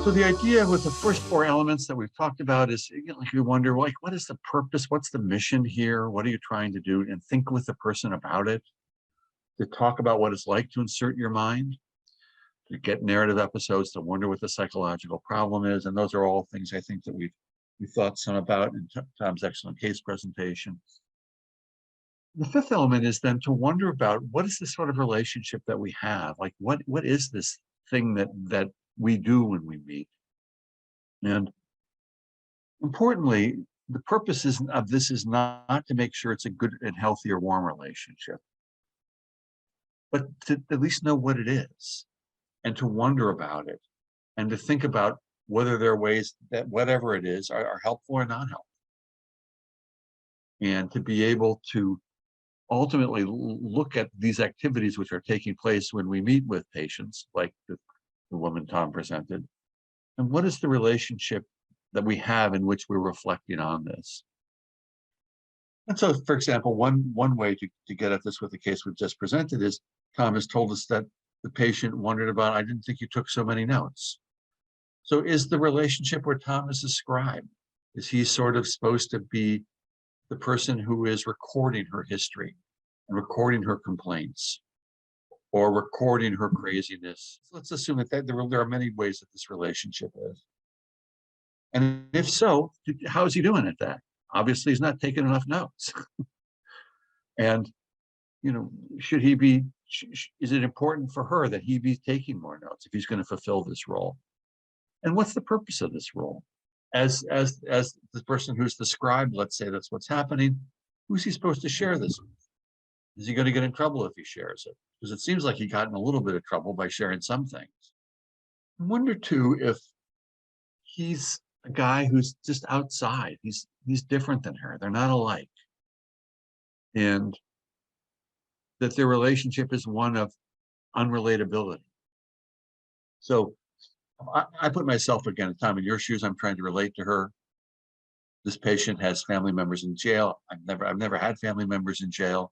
So the idea with the first four elements that we've talked about is, like, you wonder, like, what is the purpose? What's the mission here? What are you trying to do? And think with the person about it. To talk about what it's like to insert your mind. To get narrative episodes. To wonder what the psychological problem is. And those are all things I think that we thought some about in Tom's excellent case presentation. The fifth element is then to wonder about what is the sort of relationship that we have? Like, what is this thing that we do when we meet? And importantly, the purpose of this is not to make sure it's a good and healthy or warm relationship, but to at least know what it is and to wonder about it and to think about whether there are ways that whatever it is are helpful or not helpful. And to be able to ultimately look at these activities which are taking place when we meet with patients, like the woman Tom presented, and what is the relationship that we have in which we're reflecting on this. And so, for example, one way to get at this with the case we've just presented is Tom has told us that the patient wondered about, I didn't think you took so many notes. So is the relationship where Tom is a scribe? Is he sort of supposed to be the person who is recording her history and recording her complaints or recording her craziness? So let's assume that there are many ways that this relationship is. And if so, how is he doing at that? Obviously, he's not taking enough notes. And, should he be, is it important for her that he be taking more notes if he's going to fulfill this role? And what's the purpose of this role? As the person who's the scribe, let's say that's what's happening, who's he supposed to share this with? Is he going to get in trouble if he shares it? Because it seems like he got in a little bit of trouble by sharing some things. I wonder too if he's a guy who's just outside. He's different than her. They're not alike. And that their relationship is one of unrelatability. So I put myself again, Tom, in your shoes. I'm trying to relate to her. This patient has family members in jail. I've never had family members in jail.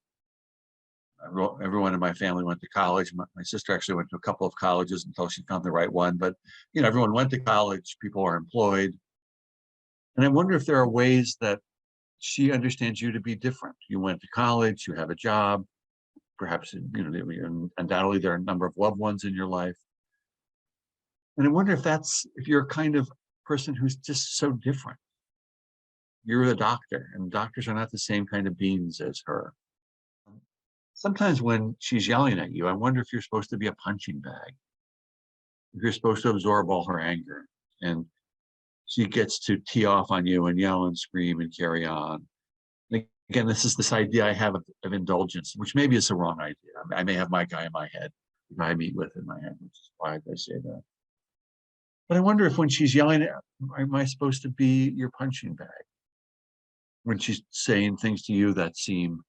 Everyone in my family went to college. My sister actually went to a couple of colleges until she found the right one. But everyone went to college. People are employed. And I wonder if there are ways that she understands you to be different. You went to college. You have a job. Perhaps undoubtedly there are a number of loved ones in your life. And I wonder if you're a kind of person who's just so different. You're the doctor, and doctors are not the same kind of beings as her. Sometimes when she's yelling at you, I wonder if you're supposed to be a punching bag. If you're supposed to absorb all her anger, and she gets to tee off on you and yell and scream and carry on. Again, this is this idea I have of indulgence, which maybe is a wrong idea. I may have my guy in my head, the guy I meet with in my head, which is why I say that. But I wonder if when she's yelling at, am I supposed to be your punching bag? When she's saying things to you that seem,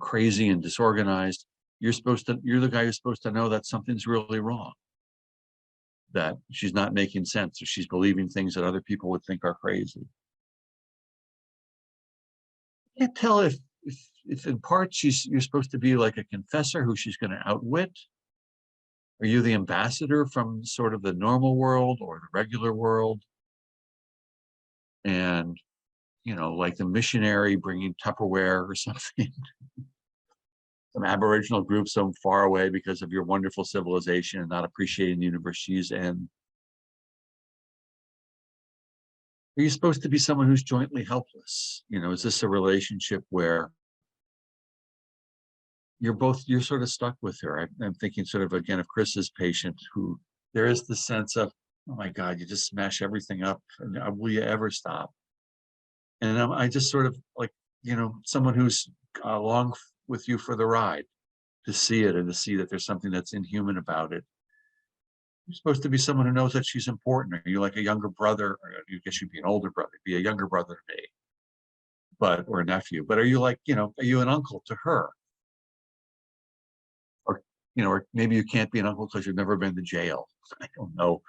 crazy and disorganized, you're the guy who's supposed to know that something's really wrong. That she's not making sense, or she's believing things that other people would think are crazy. I can't tell if in part you're supposed to be like a confessor who she's going to outwit. Are you the ambassador from sort of the normal world or the regular world? And, like the missionary bringing Tupperware or something. Some Aboriginal group so far away because of your wonderful civilization and not appreciating the universe she's in. Are you supposed to be someone who's jointly helpless? Is this a relationship where you're sort of stuck with her? I'm thinking sort of again of Chris's patient, who there is the sense of, oh my God, you just smash everything up, and will you ever stop? And I just sort of like, someone who's along with you for the ride, to see it and to see that there's something that's inhuman about it. You're supposed to be someone who knows that she's important. Are you like a younger brother? Or I guess you'd be an older brother, be a younger brother to me, or a nephew. But are you like, are you an uncle to her? Or, or maybe you can't be an uncle because you've never been to jail. I don't know.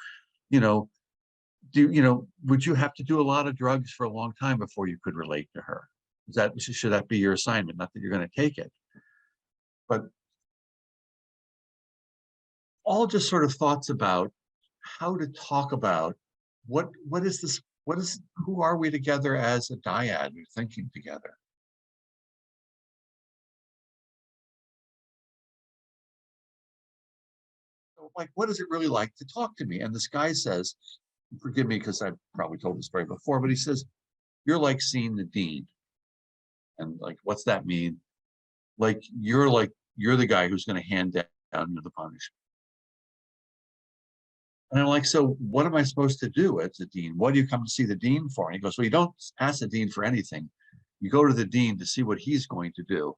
Would you have to do a lot of drugs for a long time before you could relate to her? Should that be your assignment? Not that you're going to take it, but all just sort of thoughts about how to talk about what is this, who are we together as a dyad, we're thinking together. So, like, what is it really like to talk to me? And this guy says, forgive me because I've probably told this story before, but he says, you're like seeing the dean. And like, what's that mean? You're the guy who's going to hand down the punishment. And I'm like, so what am I supposed to do as the dean? What do you come to see the dean for? And he goes, well, you don't ask the dean for anything. You go to the dean to see what he's going to do.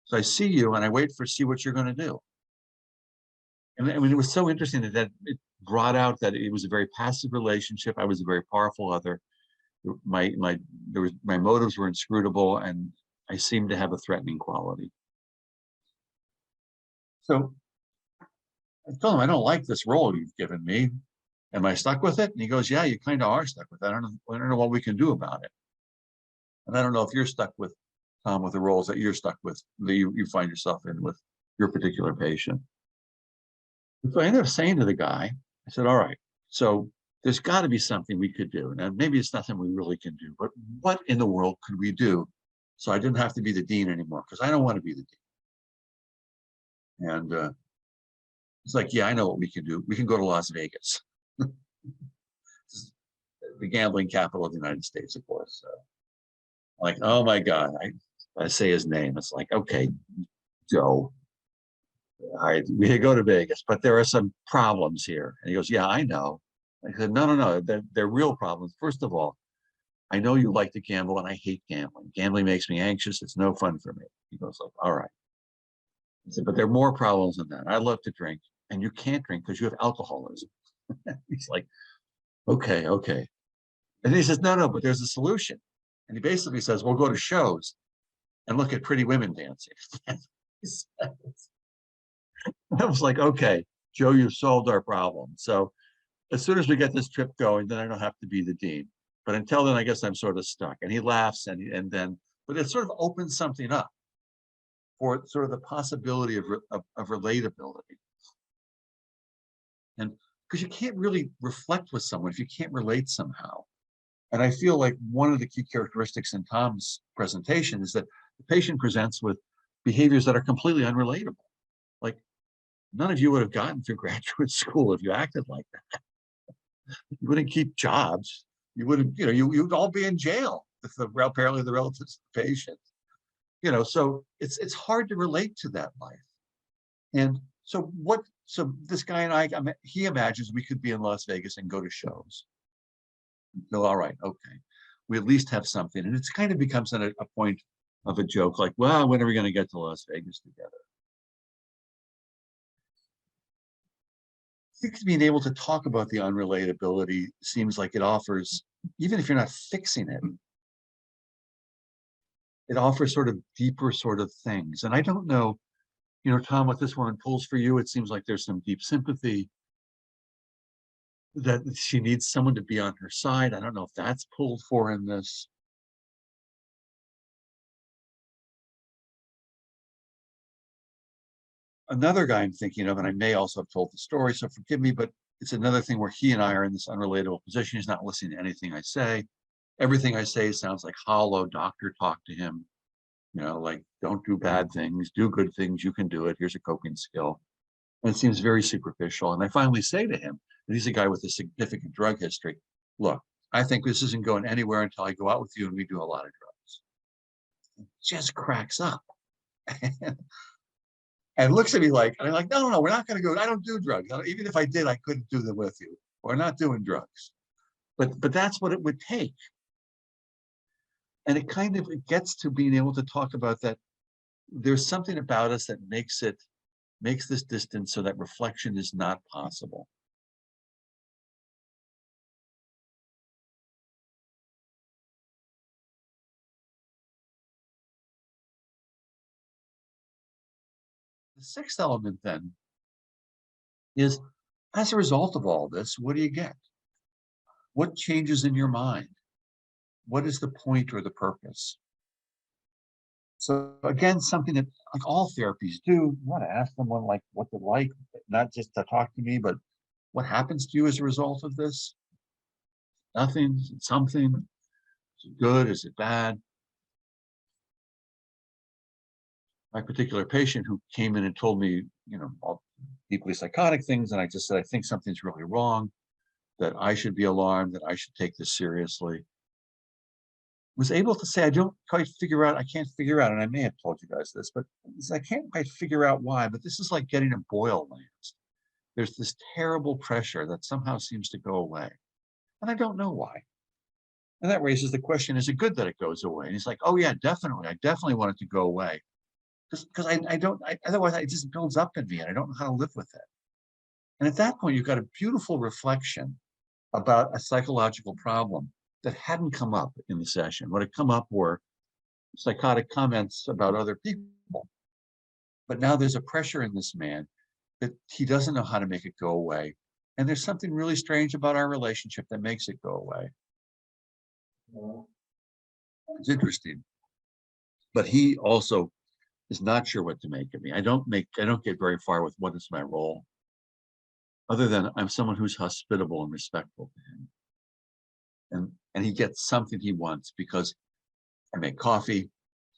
So I see you and I wait for see what you're going to do. And I mean, it was so interesting that it brought out that it was a very passive relationship. I was a very powerful other. My motives were inscrutable, and I seemed to have a threatening quality. So I told him, I don't like this role you've given me. Am I stuck with it? And he goes, yeah, you kind of are stuck with it. I don't know what we can do about it. And I don't know if you're stuck with, Tom, with the roles that you're stuck with, that you find yourself in with your particular patient. So I ended up saying to the guy, I said, all right, so there's got to be something we could do. Now, maybe it's nothing we really can do, but what in the world could we do so I didn't have to be the dean anymore? Because I don't want to be the dean. And it's like, yeah, I know what we can do. We can go to Las Vegas, the gambling capital of the United States, of course. Like, oh my God, I say his name. It's like, okay, Joe, all right, we could go to Vegas, but there are some problems here. And he goes, yeah, I know. I said, no, they're real problems. First of all, I know you like to gamble and I hate gambling. Gambling makes me anxious. It's no fun for me. He goes like, all right. I said, but there are more problems than that. I love to drink and you can't drink because you have alcoholism. He's like, okay. And he says, no, but there's a solution. And he basically says, we'll go to shows and look at pretty women dancing. I was like, okay, Joe, you've solved our problem. So as soon as we get this trip going, then I don't have to be the dean. But until then, I guess I'm sort of stuck. And he laughs and then, but it sort of opens something up for sort of the possibility of relatability. And because you can't really reflect with someone if you can't relate somehow. And I feel like one of the key characteristics in Tom's presentation is that the patient presents with behaviors that are completely unrelatable. Like none of you would have gotten through graduate school if you acted like that. You wouldn't keep jobs. You wouldn't, you'd all be in jail if apparently the relatives of the patient. So it's hard to relate to that life. And so this guy and he imagines we could be in Las Vegas and go to shows. So, all right, okay. We at least have something. And it's kind of becomes a point of a joke, like, well, when are we going to get to Las Vegas together? I think being able to talk about the unrelatability seems like it offers, even if you're not fixing it, it offers sort of deeper sort of things. And I don't know, Tom, what this woman pulls for you. It seems like there's some deep sympathy that she needs someone to be on her side. I don't know if that's pulled for in this. Another guy I'm thinking of, and I may also have told the story, so forgive me, but it's another thing where he and I are in this unrelatable position. He's not listening to anything I say. Everything I say sounds like hollow doctor talk to him. Like, don't do bad things, do good things, you can do it. Here's a coping skill. And it seems very superficial. And I finally say to him, and he's a guy with a significant drug history, look, I think this isn't going anywhere until I go out with you and we do a lot of drugs. It just cracks up. And looks at me like, and I'm like, no, we're not going to go. I don't do drugs. Even if I did, I couldn't do them with you. We're not doing drugs. But that's what it would take. And it gets to being able to talk about that. There's something about us that makes this distance so that reflection is not possible. The sixth element then is, as a result of all this, what do you get? What changes in your mind? What is the point or the purpose? So again, something that like all therapies do, you want to ask someone like what they like, not just to talk to me, but what happens to you as a result of this? Nothing, something. Is it good? Is it bad? My particular patient who came in and told me, all deeply psychotic things, and I just said, I think something's really wrong, that I should be alarmed, that I should take this seriously, was able to say, I don't quite figure out, I can't figure out, and I may have told you guys this, but I can't quite figure out why, but this is like getting a boil lanced. There's this terrible pressure that somehow seems to go away. And I don't know why. And that raises the question, is it good that it goes away? And he's like, oh yeah, definitely. I definitely want it to go away. Because otherwise it just builds up in me and I don't know how to live with it. And at that point, you've got a beautiful reflection about a psychological problem that hadn't come up in the session. What had come up were psychotic comments about other people. But now there's a pressure in this man that he doesn't know how to make it go away. And there's something really strange about our relationship that makes it go away. It's interesting. But he also is not sure what to make of me. I don't get very far with what is my role, other than I'm someone who's hospitable and respectful to him. And he gets something he wants because I make coffee,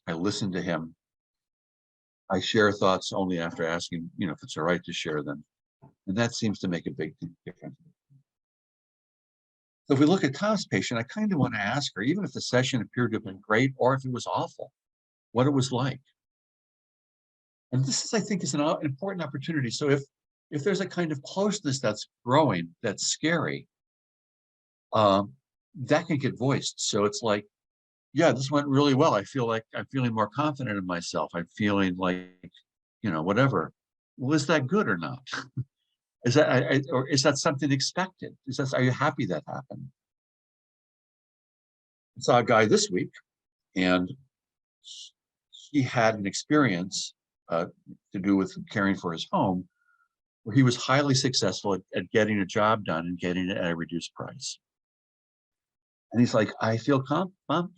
I listen to him, I share thoughts only after asking, if it's all right to share them. And that seems to make a big difference. So if we look at Tom's patient, I kind of want to ask her, even if the session appeared to have been great or if it was awful, what it was like. And this is, I think, is an important opportunity. So if there's a kind of closeness that's growing, that's scary, that can get voiced. So it's like, yeah, this went really well. I feel like I'm feeling more confident in myself. I'm feeling like, whatever. Well, is that good or not? Is that or is that something expected? Are you happy that happened? I saw a guy this week, and he had an experience to do with caring for his home, where he was highly successful at getting a job done and getting it at a reduced price. And he's like, I feel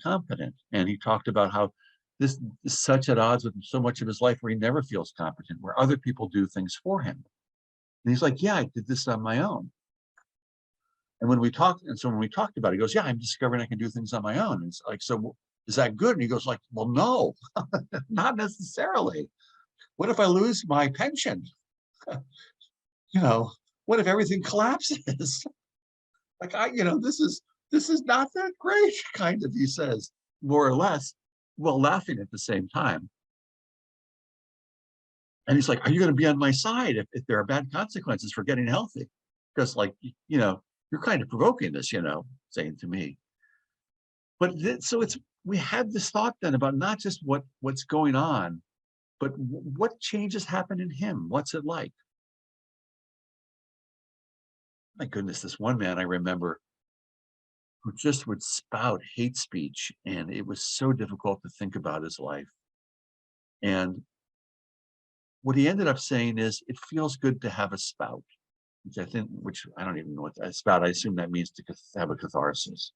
competent. And he talked about how this is such at odds with so much of his life where he never feels competent, where other people do things for him. And he's like, yeah, I did this on my own. And when we talked about it, he goes, yeah, I'm discovering I can do things on my own. And it's like, so is that good? And he goes like, well, no, not necessarily. What if I lose my pension? What if everything collapses? Like this is not that great, kind of, he says, more or less, while laughing at the same time. And he's like, are you going to be on my side if there are bad consequences for getting healthy? Because you're kind of provoking this, saying to me. But so we have this thought then about not just what's going on, but what changes happen in him? What's it like? My goodness, this one man I remember who just would spout hate speech, and it was so difficult to think about his life. And what he ended up saying is, it feels good to have a spout, which I don't even know what that spout, I assume that means to have a catharsis.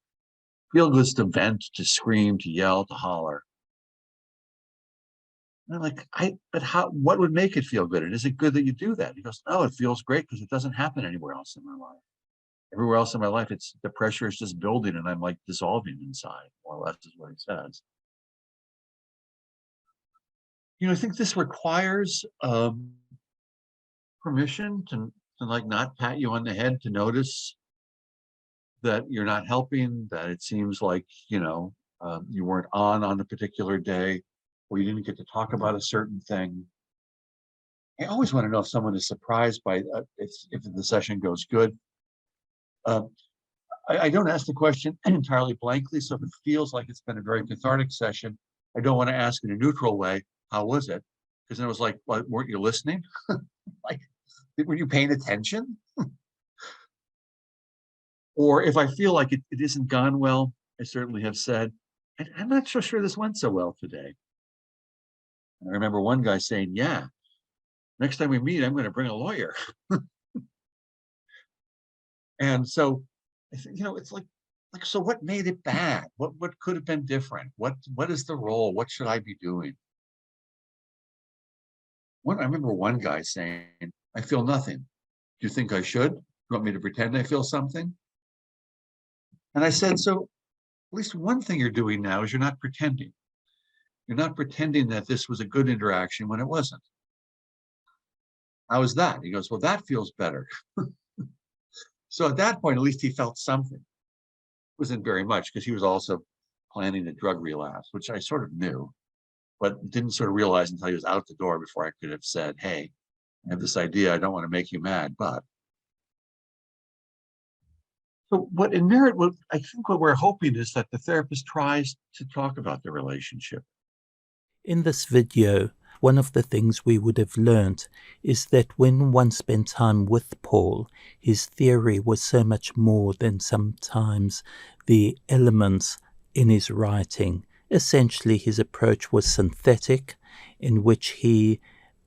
Feel good to vent, to scream, to yell, to holler. And I'm like, what would make it feel good? And is it good that you do that? He goes, no, it feels great because it doesn't happen anywhere else in my life. Everywhere else in my life, the pressure is just building and I'm like dissolving inside, more or less is what he says. I think this requires permission to not pat you on the head, to notice that you're not helping, that it seems like, you weren't on a particular day, or you didn't get to talk about a certain thing. I always want to know if someone is surprised by if the session goes good. I don't ask the question entirely blankly, so if it feels like it's been a very cathartic session, I don't want to ask in a neutral way, how was it? Because then it was like, well, weren't you listening? Like, were you paying attention? Or if I feel like it isn't gone well, I certainly have said, I'm not so sure this went so well today. And I remember one guy saying, yeah, next time we meet, I'm going to bring a lawyer. And so, it's like, so what made it bad? What could have been different? What is the role? What should I be doing? I remember one guy saying, I feel nothing. Do you think I should? want me to pretend I feel something? And I said, so at least one thing you're doing now is you're not pretending. You're not pretending that this was a good interaction when it wasn't. How is that? He goes, well, that feels better. So at that point, at least he felt something. It wasn't very much because he was also planning a drug relapse, which I sort of knew, but didn't sort of realize until he was out the door before I could have said, hey, I have this idea. I don't want to make you mad, but. So what in Merit, what I think what we're hoping is that the therapist tries to talk about the relationship. In this video, one of the things we would have learnt is that when one spent time with Paul, his theory was so much more than sometimes the elements in his writing. Essentially, his approach was synthetic, in which he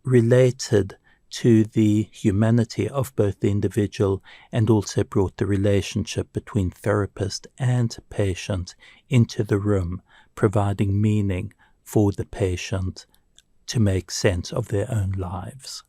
related to the humanity of both the individual and also brought the relationship between therapist and patient into the room, providing meaning for the patient to make sense of their own lives.